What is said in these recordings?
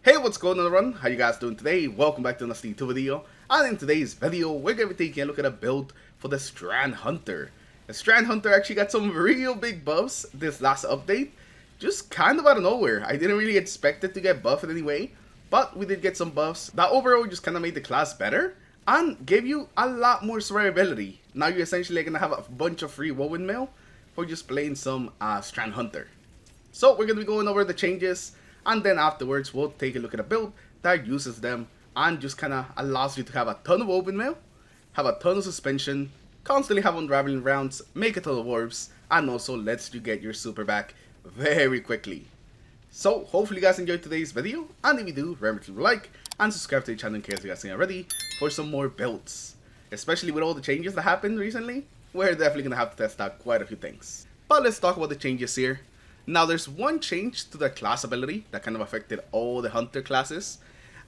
Hey, what's going on everyone? How you guys doing today? Welcome back to another YouTube video. And in today's video, we're going to be taking a look at a build for the Strand Hunter. The Strand Hunter actually got some real big buffs this last update. Just kind of out of nowhere. I didn't really expect it to get buffed in any way, but we did get some buffs that overall just kind of made the class better and gave you a lot more survivability. Now you're essentially going to have a bunch of free woven mail for just playing some Strand Hunter. So we're going to be going over the changes, and then afterwards we'll take a look at a build that uses them and just kind of allows you to have a ton of open mail, have a ton of suspension, constantly have unraveling rounds, make a ton of orbs, and also lets you get your super back very quickly. So hopefully you guys enjoyed today's video, and if you do, remember to like and subscribe to the channel in case you guys ain't already for some more builds. Especially with all the changes that happened recently, we're definitely going to have to test out quite a few things. But let's talk about the changes here. Now there's one change to the class ability that kind of affected all the hunter classes.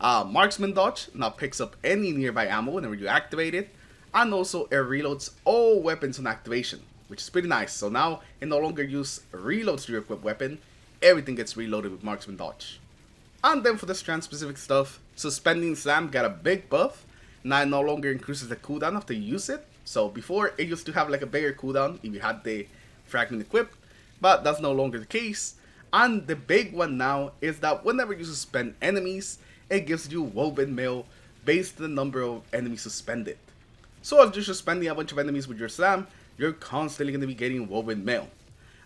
Marksman dodge now picks up any nearby ammo whenever you activate it, and also it reloads all weapons on activation, which is pretty nice. So now it no longer uses reloads to your equipped weapon, everything gets reloaded with Marksman dodge. And then for the strand specific stuff, Suspending Slam got a big buff. Now it no longer increases the cooldown after you use it. So before it used to have like a bigger cooldown if you had the fragment equipped, but that's no longer the case. And the big one now is that whenever you suspend enemies, it gives you woven mail based on the number of enemies suspended. So if you're suspending a bunch of enemies with your slam, you're constantly going to be getting woven mail.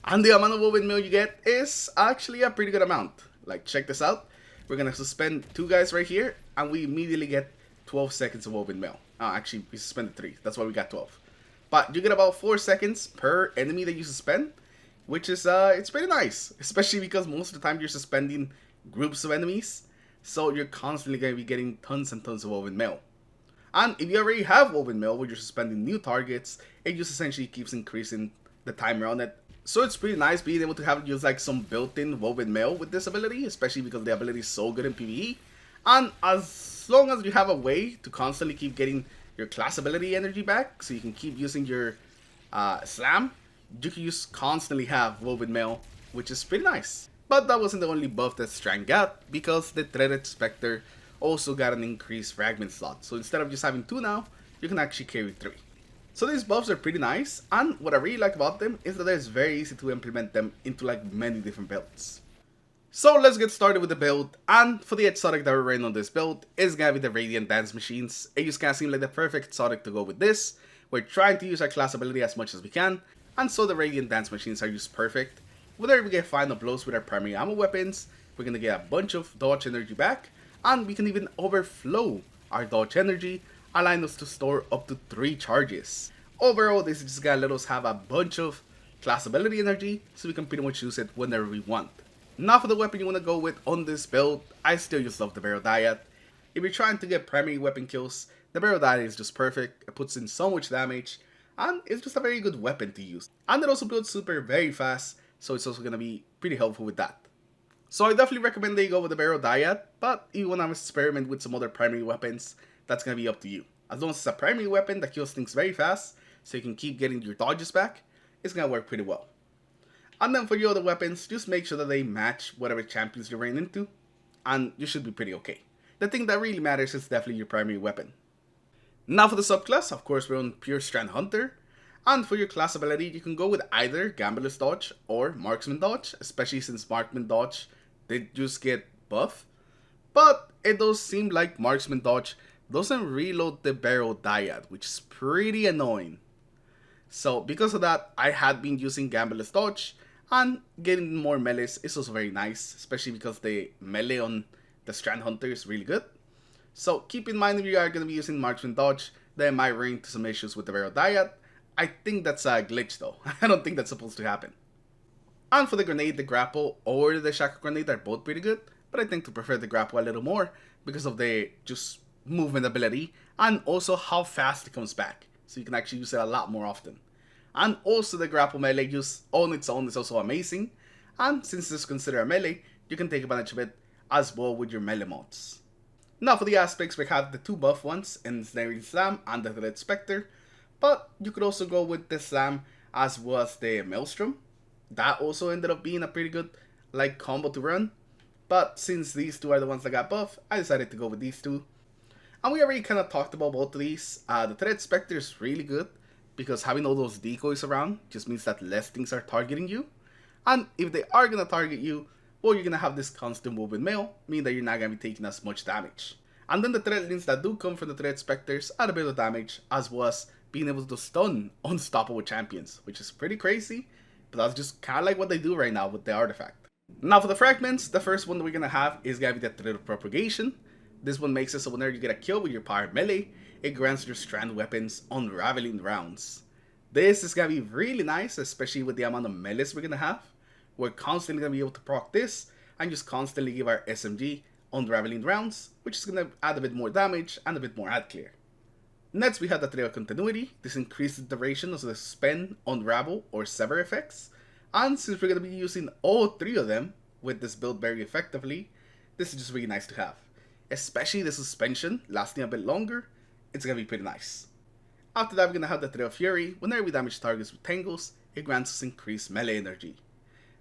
And the amount of woven mail you get is actually a pretty good amount. Like, check this out. We're going to suspend 2 guys right here, and we immediately get 12 seconds of woven mail. Actually, we suspended 3. That's why we got 12. But you get about 4 seconds per enemy that you suspend, which is, it's pretty nice, especially because most of the time you're suspending groups of enemies, so you're constantly going to be getting tons and tons of woven mail. And if you already have woven mail where you're suspending new targets, it just essentially keeps increasing the timer on it. So it's pretty nice being able to have use like some built-in woven mail with this ability, especially because the ability is so good in PvE. And as long as you have a way to constantly keep getting your class ability energy back, so you can keep using your slam, you can just constantly have woven mail, which is pretty nice. But that wasn't the only buff that Strand got, because the Threaded Spectre also got an increased fragment slot. So instead of just having 2 now, you can actually carry 3. So these buffs are pretty nice, and what I really like about them is that it's very easy to implement them into like many different builds. So let's get started with the build, and for the exotic that we're running on this build is gonna be the Radiant Dance Machines. It just kinda seems like the perfect exotic to go with this. We're trying to use our class ability as much as we can, and so the Radiant Dance Machines are just perfect. Whenever we get final blows with our primary ammo weapons, we're gonna get a bunch of dodge energy back, and we can even overflow our dodge energy, allowing us to store up to 3 charges. Overall, this is just gonna let us have a bunch of class ability energy, so we can pretty much use it whenever we want. Now for the weapon you want to go with on this build, I still just love the Barrel Diet. If you're trying to get primary weapon kills, the Barrel Diet is just perfect. It puts in so much damage, and it's just a very good weapon to use. And it also builds super very fast, so it's also going to be pretty helpful with that. So I definitely recommend that you go with the Barrel Diet, but if you want to experiment with some other primary weapons, that's going to be up to you. As long as it's a primary weapon that kills things very fast, so you can keep getting your dodges back, it's going to work pretty well. And then for your other weapons, just make sure that they match whatever champions you're running into, and you should be pretty okay. The thing that really matters is definitely your primary weapon. Now for the subclass, of course we're on pure Strand Hunter, and for your class ability you can go with either Gambler's Dodge or Marksman Dodge, especially since Marksman Dodge did just get buff. But it does seem like Marksman Dodge doesn't reload the Barrel Diet, which is pretty annoying. So because of that, I had been using Gambler's Dodge, and getting more melees is also very nice, especially because the melee on the Strand Hunter is really good. So keep in mind if you are going to be using Marksman Dodge, that might run into some issues with the Barrel Diet. I think that's a glitch though. I don't think that's supposed to happen. And for the grenade, the grapple or the shackle grenade are both pretty good, but I tend to prefer the grapple a little more because of the just movement ability and also how fast it comes back. So you can actually use it a lot more often. And also the grapple melee use on its own is also amazing, and since it's considered a melee, you can take advantage of it as well with your melee mods. Now for the aspects, we have the 2 buff ones in Ensnaring Slam and the Threaded Spectre, but you could also go with the Slam as well as the Maelstrom. That also ended up being a pretty good like combo to run. But since these two are the ones that got buff, I decided to go with these two. And we already kind of talked about both of these. The Threat Spectre is really good because having all those decoys around just means that less things are targeting you. And if they are going to target you, well, you're going to have this constant woven mail, meaning that you're not going to be taking as much damage. And then the threatlings that do come from the Threat Spectres add a bit of damage, as was being able to stun unstoppable champions, which is pretty crazy, but that's just kind of like what they do right now with the artifact. Now for the fragments, the first one that we're going to have is going to be the Threat of Propagation. This one makes it so whenever you get a kill with your power melee, it grants your strand weapons unraveling rounds. This is going to be really nice, especially with the amount of melees we're going to have. We're constantly going to be able to proc this and just constantly give our SMG unraveling rounds, which is going to add a bit more damage and a bit more ad clear. Next we have the Threat of Continuity. This increases the duration of the suspend, unravel, or sever effects. And since we're going to be using all three of them with this build very effectively, this is just really nice to have. Especially the suspension lasting a bit longer, it's going to be pretty nice. After that we're going to have the Threat of Fury. Whenever we damage targets with tangles, it grants us increased melee energy.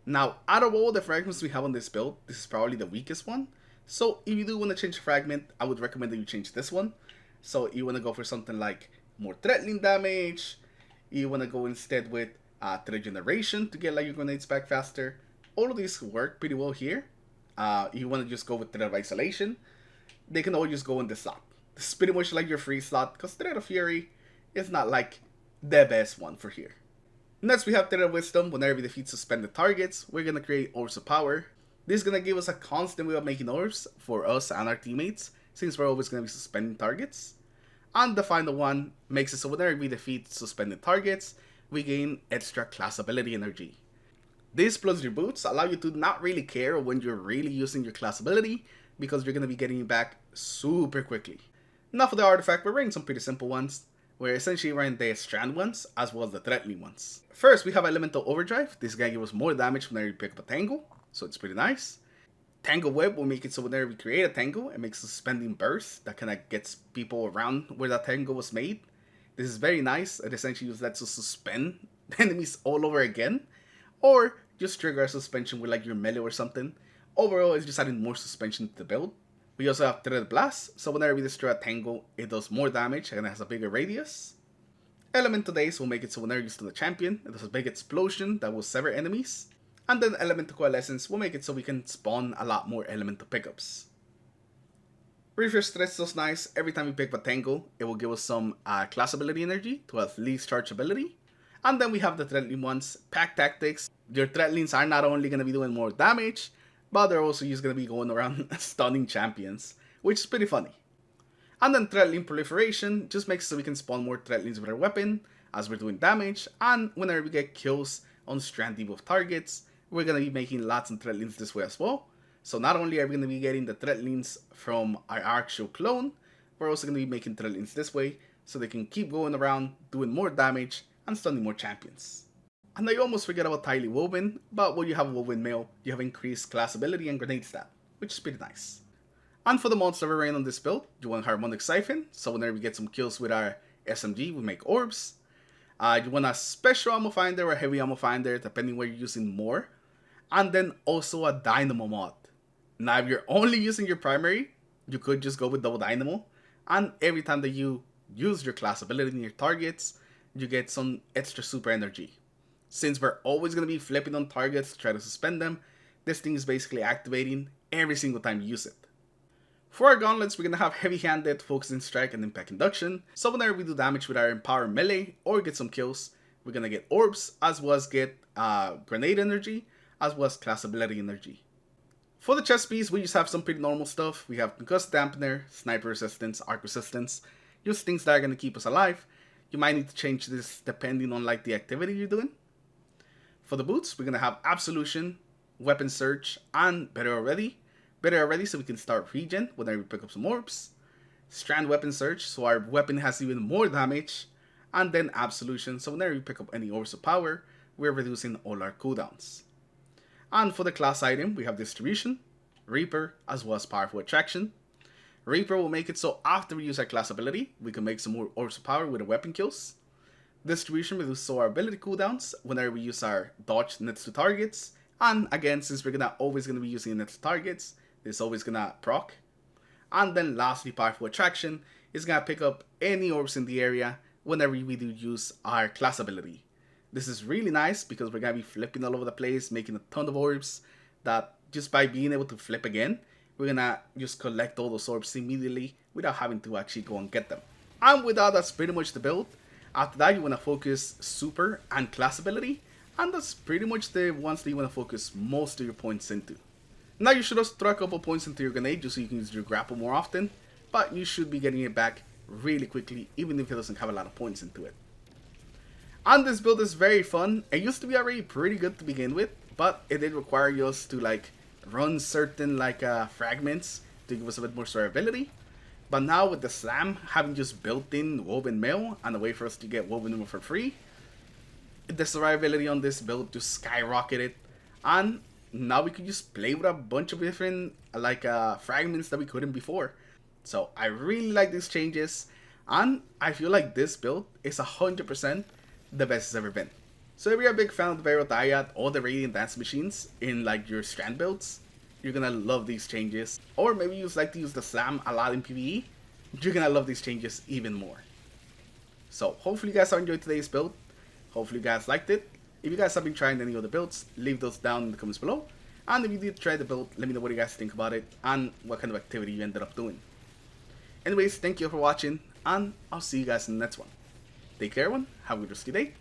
Now, out of all the fragments we have on this build, this is probably the weakest one. So if you do want to change the fragment, I would recommend that you change this one. So you want to go for something like more threatening damage. You want to go instead with threat generation to get like your grenades back faster. All of these work pretty well here. You want to just go with threat of isolation. They can all just go in this slot. This is pretty much like your free slot because Threat of Fury is not like the best one for here. Next we have Threat of Wisdom. Whenever we defeat suspended targets, we're going to create Orbs of Power. This is going to give us a constant way of making orbs for us and our teammates, since we're always going to be suspending targets. And the final one makes it so whenever we defeat suspended targets, we gain extra class ability energy. This plus your boots allow you to not really care when you're really using your class ability, because you're going to be getting it back super quickly. Now for the artifact, we're running some pretty simple ones. We're essentially running the strand ones as well as the threatening ones. First, we have Elemental Overdrive. This guy gives us more damage whenever you pick up a tangle, so it's pretty nice. Tangle Web will make it so whenever we create a tangle, it makes a suspending burst that kind of gets people around where that tangle was made. This is very nice. It essentially lets us suspend enemies all over again, or just trigger a suspension with like your melee or something. Overall, it's just adding more suspension to the build. We also have Threat Blast, so whenever we destroy a tangle, it does more damage and it has a bigger radius. Elemental Daze will make it so whenever you stun a champion, it does a big explosion that will sever enemies. And then Elemental Coalescence will make it so we can spawn a lot more elemental pickups. Refresh Stress is nice. Every time we pick up a tangle, it will give us some class ability energy to at least charge ability. And then we have the threatening ones, Pack Tactics. Your threatenings are not only going to be doing more damage, but they're also just going to be going around stunning champions, which is pretty funny. And then Threatling Proliferation just makes it so we can spawn more threatlings with our weapon as we're doing damage, and whenever we get kills on strand debuff targets, we're going to be making lots of threatlings this way as well. So not only are we going to be getting the threatlings from our actual clone, we're also going to be making threatlings this way, so they can keep going around doing more damage and stunning more champions. And I almost forget about Tightly Woven, but when you have Woven Mail, you have increased class ability and grenade stat, which is pretty nice. And for the monster we're running on this build, you want Harmonic Siphon, so whenever we get some kills with our SMG, we make orbs. You want a Special Ammo Finder or Heavy Ammo Finder, depending where you're using more. And then also a Dynamo mod. Now if you're only using your primary, you could just go with Double Dynamo, and every time that you use your class ability in your targets, you get some extra super energy. Since we're always going to be flipping on targets to try to suspend them, this thing is basically activating every single time you use it. For our gauntlets, we're going to have Heavy-Handed, Focusing Strike, and Impact Induction. So whenever we do damage with our Empower Melee or get some kills, we're going to get Orbs, as well as get Grenade Energy, as well as Class Ability Energy. For the chest piece, we just have some pretty normal stuff. We have Concussed Dampener, Sniper Resistance, Arc Resistance, just things that are going to keep us alive. You might need to change this depending on like the activity you're doing. For the boots, we're going to have Absolution, Weapon Search, and Better Already. Better Already so we can start regen whenever we pick up some orbs. Strand Weapon Search so our weapon has even more damage. And then Absolution so whenever we pick up any orbs of power, we're reducing all our cooldowns. And for the class item, we have Distribution, Reaper, as well as Powerful Attraction. Reaper will make it so after we use our class ability, we can make some more orbs of power with the weapon kills. Distribution reduces our ability cooldowns whenever we use our dodge next to targets, And again, since we're always gonna be using it as targets, it's always gonna proc. And then lastly, powerful attraction is gonna pick up any orbs in the area whenever we do use our class ability. This is really nice because we're gonna be flipping all over the place, making a ton of orbs that just by being able to flip again, we're gonna just collect all those orbs immediately without having to actually go and get them. And with that, that's pretty much the build. After that, you wanna focus super and class ability, and that's pretty much the ones that you wanna focus most of your points into. Now you should also throw a couple points into your grenade just so you can use your grapple more often, but you should be getting it back really quickly even if it doesn't have a lot of points into it. And this build is very fun. It used to be already pretty good to begin with, but it did require us to run certain fragments to give us a bit more survivability. But now with the slam having just built-in woven mail and a way for us to get woven mail for free, the survivability on this build just skyrocketed, and now we can just play with a bunch of different fragments that we couldn't before. So I really like these changes, and I feel like this build is 100% the best it's ever been. So if you're a big fan of the Barrel Dyad or the Radiant Dance Machines in your Strand builds, you're gonna love these changes. Or maybe you like to use the Slam a lot in PvE, you're gonna love these changes even more. So hopefully you guys enjoyed today's build. Hopefully you guys liked it. If you guys have been trying any other builds, leave those down in the comments below. And if you did try the build, let me know what you guys think about it and what kind of activity you ended up doing. Anyways, thank you for watching, and I'll see you guys in the next one. Take care, everyone. Have a good rest of your day.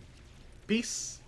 Peace.